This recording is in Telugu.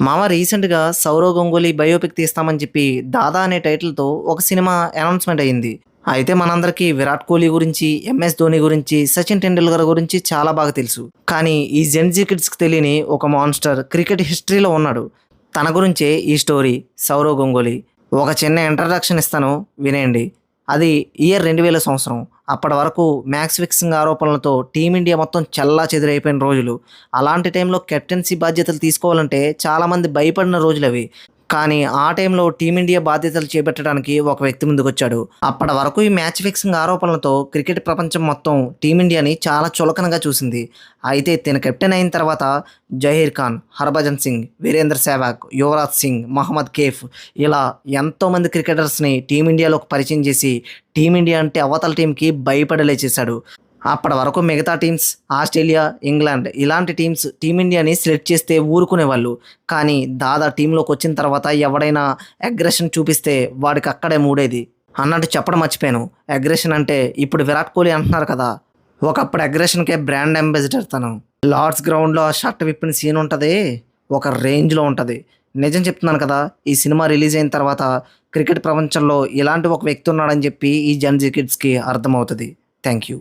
మామ రీసెంట్‌గా 'సౌరవ్ గంగూలీ' బయోపిక్ తీస్తామని చెప్పి 'దాదా' అనే టైటిల్‌తో ఒక సినిమా అనౌన్స్‌మెంట్ అయింది. అయితే మనందరికీ 'విరాట్ కోహ్లీ' గురించి, 'ఎంఎస్ ధోని' గురించి, 'సచిన్ టెండూల్కర్' గురించి చాలా బాగా తెలుసు. కానీ ఈ జెన్‌జీ కిడ్స్‌కి తెలియని ఒక మాన్స్టర్ క్రికెట్ హిస్టరీలో ఉన్నాడు. తన గురించే ఈ స్టోరీ 'సౌరవ్ గంగూలీ'. ఒక చిన్న ఇంట్రడక్షన్ ఇస్తాను వినేయండి. అది ఇయర్ 2000 సంవత్సరం. అప్పటి వరకు మ్యాచ్ ఫిక్సింగ్ ఆరోపణలతో టీమిండియా మొత్తం చెల్లాచెదురైపోయిన రోజులు. అలాంటి టైంలో కెప్టెన్సీ బాధ్యతలు తీసుకోవాలంటే చాలామంది భయపడిన రోజులవి. కానీ ఆ టైంలో టీమిండియా బాధ్యతలు చేపట్టడానికి ఒక వ్యక్తి ముందుకొచ్చాడు. అప్పటి వరకు ఈ మ్యాచ్ ఫిక్సింగ్ ఆరోపణలతో క్రికెట్ ప్రపంచం మొత్తం టీమిండియాని చాలా చులకనగా చూసింది. అయితే తిన కెప్టెన్ అయిన తర్వాత జహీర్ ఖాన్, హర్భజన్ సింగ్, వీరేంద్ర సెహ్వాగ్, యువరాజ్ సింగ్, మహమ్మద్ కేఫ్ ఇలా ఎంతోమంది క్రికెటర్స్ని టీమిండియాలోకి పరిచయం చేసి టీమిండియా అంటే అవతల టీంకి భయపడేలా చేశాడు. అప్పటి వరకు మిగతా టీమ్స్ ఆస్ట్రేలియా, ఇంగ్లాండ్ ఇలాంటి టీమ్స్ టీమిండియాని సెలెక్ట్ చేస్తే ఊరుకునేవాళ్ళు. కానీ దాదా టీంలోకి వచ్చిన తర్వాత ఎవడైనా అగ్రెషన్ చూపిస్తే వాడికి అక్కడే మూడేది. అన్నట్టు చెప్పడం మర్చిపోయాను. అగ్రెషన్ అంటే ఇప్పుడు విరాట్ కోహ్లీ అంటున్నారు కదా! ఒకప్పుడు అగ్రెషన్‌కే బ్రాండ్ అంబాసిడర్ తను. లార్డ్స్ గ్రౌండ్‌లో ఆ షర్ట్ విప్పిన సీన్ ఉంటదే, ఒక రేంజ్‌లో ఉంటది. నిజం చెప్తున్నాను కదా! ఈ సినిమా రిలీజ్ అయిన తర్వాత క్రికెట్ ప్రపంచంలో ఇలాంటి ఒక వ్యక్తి ఉన్నాడని చెప్పి ఈ జెన్‌జీ కిడ్స్‌కి అర్థమవుతది. Thank you.